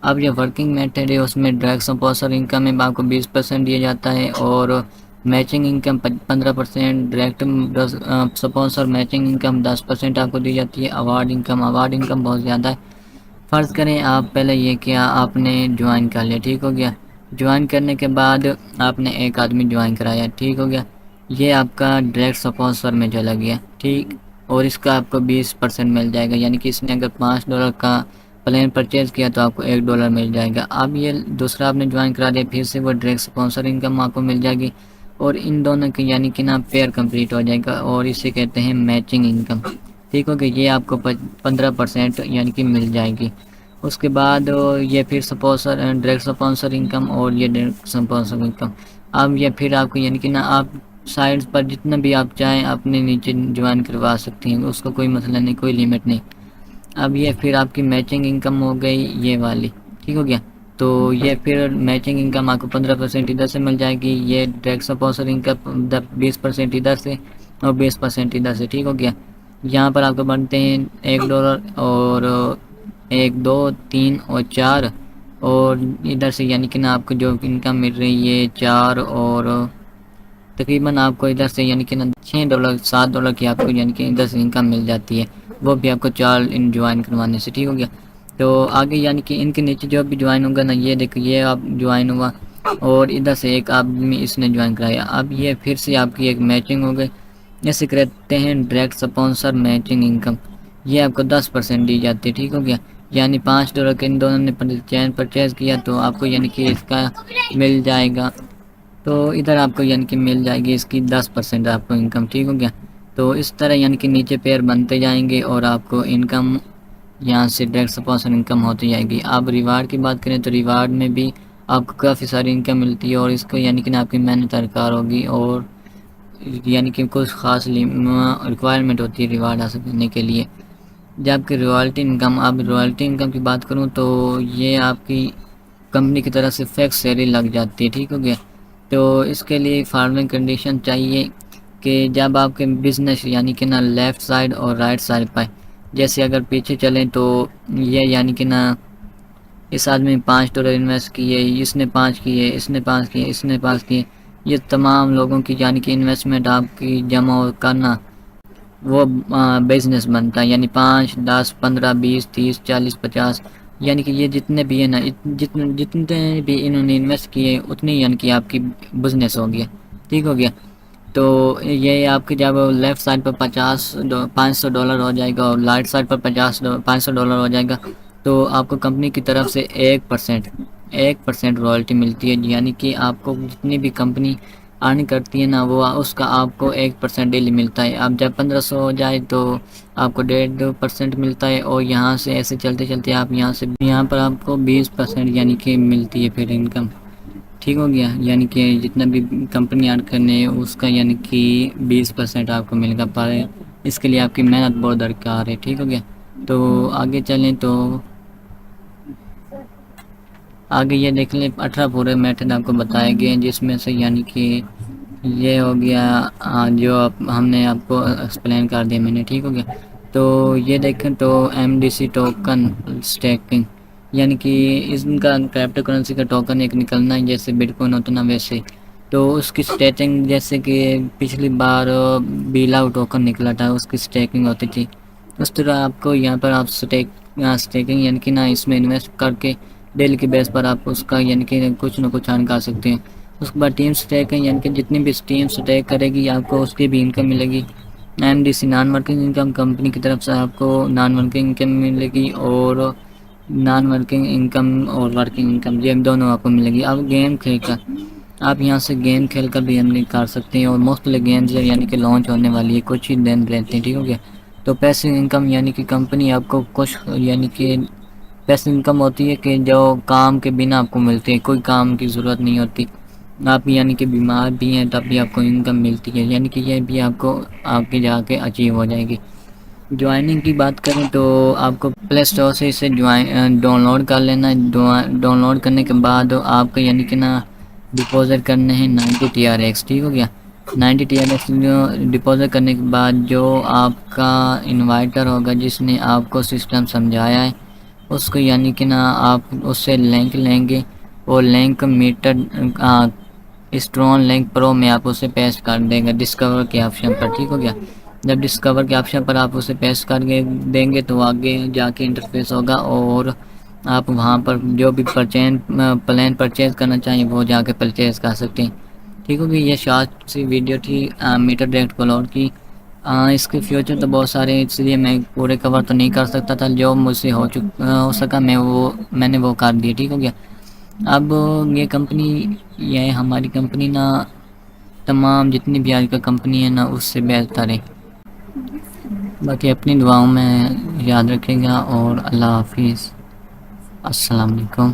اب یہ working method ہے، اس میں ڈائریکٹ سپانسر انکم میں آپ کو 20% دیا جاتا ہے، اور matching income 15%، direct sponsor matching income 10% آپ کو دی جاتی ہے۔ اوارڈ انکم بہت زیادہ ہے۔ فرض کریں آپ پہلے یہ کیا، آپ نے جوائن کر لیا، ٹھیک ہو گیا۔ جوائن کرنے کے بعد آپ نے ایک آدمی جوائن کرایا، ٹھیک ہو گیا، یہ آپ کا ڈائریکٹ سپانسر میں چلا گیا، ٹھیک، اور اس کا آپ کو 20% مل جائے گا، یعنی کہ اس نے اگر $5 کا پلان پرچیز کیا تو آپ کو $1 مل جائے گا۔ اب یہ دوسرا آپ نے جوائن کرا دیا، پھر سے وہ ڈائریکٹ سپانسر انکم آپ کو مل جائے گی، اور ان دونوں کی یعنی کہ نا پیئر کمپلیٹ ہو جائے گا، اور اسے کہتے ہیں میچنگ انکم، ٹھیک ہو گیا۔ یہ آپ کو 15% یعنی کہ مل جائے گی۔ اس کے بعد یہ پھر ڈائریکٹ سپانسر انکم اور یہ ڈائریکٹ سپانسر انکم، اب یہ پھر آپ کو یعنی کہ نا آپ سائڈ پر جتنا بھی آپ چاہیں اپنے نیچے جوائن کروا سکتے ہیں، اس کا کوئی مسئلہ نہیں، کوئی لیمٹ نہیں۔ اب یہ پھر آپ کی میچنگ انکم ہو گئی یہ والی، ٹھیک ہو گیا۔ تو یہ پھر میچنگ انکم آپ کو 15% ادھر سے مل جائے گی، یہ ڈائریکٹ سپانسر انکم 20% ادھر سے اور 20% ادھر سے، ٹھیک ہو گیا۔ یہاں پر آپ کو بنتے ہیں $1 اور 1 2 3 اور 4، اور ادھر سے یعنی کہ نا آپ کو جو انکم مل رہی ہے 4، اور تقریباً آپ کو ادھر سے یعنی کہ نا $6 $7 کی آپ کو یعنی کہ ادھر سے انکم مل جاتی ہے، وہ بھی آپ کو 4 جوائن کروانے سے، ٹھیک ہو گیا۔ تو آگے یعنی کہ ان کے نیچے جو بھی جوائن ہوگا نا، یہ دیکھو یہ آپ جوائن ہوا، اور ادھر سے ایک آدمی اس نے جوائن کرایا، اب یہ پھر سے آپ کی ایک میچنگ ہو گئی، جیسے کہتے ہیں ڈائریکٹ سپانسر میچنگ انکم، یہ آپ کو 10% دی جاتی ہے، ٹھیک ہو گیا۔ یعنی $5 کے ان دونوں نے چین پرچیز کیا تو آپ کو یعنی کہ اس کا مل جائے گا، تو ادھر آپ کو یعنی کہ مل جائے گی اس کی 10% آپ کو انکم، ٹھیک ہو گیا۔ تو اس طرح یعنی کہ نیچے پیر بنتے جائیں گے، اور آپ کو انکم یہاں سے ڈائریکٹ سپانسر انکم ہوتی جائے گی۔ آپ ریوارڈ کی بات کریں تو ریوارڈ میں بھی آپ کو کافی ساری انکم ملتی ہے، اور اس کو یعنی کہ آپ کی محنت درکار ہوگی، اور یعنی کہ کچھ خاص ریکوائرمنٹ ہوتی ہے ریوارڈ حاصل کرنے کے لیے۔ جب کہ رویالٹی انکم، اب رویالٹی انکم کی بات کروں تو یہ آپ کی کمپنی کی طرف سے فیکس سیلری لگ جاتی ہے، ٹھیک ہو گیا۔ تو اس کے لیے فارمنگ کنڈیشن چاہیے کہ جب آپ کے بزنس یعنی کہ نا لیفٹ سائڈ اور رائٹ سائڈ پہ، جیسے اگر پیچھے چلیں تو یہ یعنی کہ نا اس آدمی نے $5 انویسٹ کیے، اس نے 5 کیے، اس نے 5 کیے، اس نے 5 کیے، یہ تمام لوگوں کی یعنی کہ انویسٹمنٹ آپ کی جمع کرنا، وہ بزنس بنتا ہے، یعنی 5 10 15 20 30 40 50، یعنی کہ یہ جتنے بھی ہیں نا، جتنے بھی انہوں نے انویسٹ کیے اتنی یعنی کہ آپ کی بزنس ہو گیا، ٹھیک ہو گیا۔ تو یہ آپ کی جب لیفٹ سائڈ پر $500 ہو جائے گا، اور رائٹ سائڈ پر $500 ہو جائے گا، تو آپ کو کمپنی کی طرف سے 1% رائلٹی ملتی ہے، یعنی کہ آپ کو جتنی بھی کمپنی ارن کرتی ہے نا، وہ اس کا آپ کو 1% ڈیلی ملتا ہے۔ اب جب 1500 ہو جائے تو آپ کو 1.5% ملتا ہے، اور یہاں سے ایسے چلتے چلتے آپ یہاں پر آپ کو 20% یعنی کہ ملتی ہے پھر انکم، ٹھیک ہو گیا۔ یعنی کہ جتنا بھی کمپنی ارن کرنے اس کا یعنی کہ 20% آپ کو مل گا، پر اس کے لیے آپ کی محنت بہت درکار ہے، ٹھیک ہو گیا۔ تو آگے چلیں تو آگے یہ دیکھ لیں 18 پورے میتھڈ آپ کو بتائے گئے ہیں، جس میں سے یعنی کہ یہ ہو گیا جو ہم نے آپ کو ایکسپلین کر دیا میں نے، ٹھیک ہو گیا۔ تو یہ دیکھیں تو MDC ٹوکن سٹیکنگ، یعنی کہ اس کا کرپٹو کرنسی کا ٹوکن ایک نکلنا ہے، جیسے بٹ کوائن ہوتا نا ویسے، تو اس کی سٹیکنگ جیسے کہ پچھلی بار بیلاو ٹوکن نکلا تھا، اس کی سٹیکنگ ہوتی تھی، اس طرح آپ کو یہاں پر آپ سٹیکنگ یعنی کہ نا اس میں انویسٹ کر کے ڈیلی کے بیس پر آپ اس کا یعنی کہ کچھ نہ کچھ ارن کر سکتے ہیں۔ اس کے بعد ٹیم سٹیکنگ، یعنی کہ جتنی بھی ٹیم سٹیک کرے گی آپ کو اس کی بھی انکم ملے گی۔ MDC non working income, company کی طرف سے آپ کو نان ورکنگ انکم ملے گی، اور نان ورکنگ انکم اور ورکنگ انکم یہ دونوں آپ کو ملے گی۔ اب گیم کھیل کر آپ یہاں سے گیم کھیل کر بھی ارننگ کر سکتے ہیں، اور مختلف گیمز یعنی کہ لانچ ہونے والی ہے، کچھ ہی دن رہتے ہیں، ٹھیک ہو گیا۔ تو پیسے انکم یعنی کہ کمپنی آپ کو کچھ یعنی کہ پیسے انکم ہوتی ہے کہ جو کام کے بنا آپ کو ملتے ہیں، کوئی کام کی ضرورت نہیں ہوتی، آپ یعنی کہ بیمار بھی ہیں تب بھی آپ کو انکم ملتی ہے، یعنی کہ یہ بھی آپ کو آگے جا کے اچیو ہو جائے گی۔ جوائننگ کی بات کریں تو آپ کو پلے اسٹور سے اسے ڈاؤن لوڈ کر لینا ہے، ڈاؤن لوڈ کرنے کے بعد آپ کو یعنی کہ نا ڈپوزٹ کرنے ہیں 90 TRX، ٹھیک ہو گیا۔ 90 TRX ڈپوزٹ کرنے کے بعد جو آپ کا انوائٹر ہوگا جس نے آپ کو سسٹم سمجھایا ہے، اس کو یعنی کہ نا آپ اس سے لنک لیں گے، اور لنک میٹر اسٹرون لنک پرو میں آپ اسے پیسٹ کر دیں گے ڈسکور کے آپشن پر، ٹھیک ہو گیا۔ جب ڈسکور کے آپشن پر آپ اسے پیسٹ کر کے دیں گے تو آگے جا کے انٹرفیس ہوگا، اور آپ وہاں پر جو بھی پلان پرچیز کرنا چاہیں وہ جا کے پرچیز کر سکتے ہیں، ٹھیک ہوگی۔ یہ شارٹ سی ویڈیو تھی میٹر ڈائریکٹ کلر کی۔ اس کے فیوچر تو بہت سارے، اس لیے میں پورے کور تو نہیں کر سکتا تھا، جو مجھ سے ہو سکا میں نے وہ کر دیا، ٹھیک ہو گیا۔ اب یہ کمپنی، یہ ہماری کمپنی نا تمام جتنی بھی آج کل کمپنی ہے نا اس سے بہتر ہے۔ باقی اپنی دعاؤں میں یاد رکھے گا، اور اللہ حافظ، السلام علیکم۔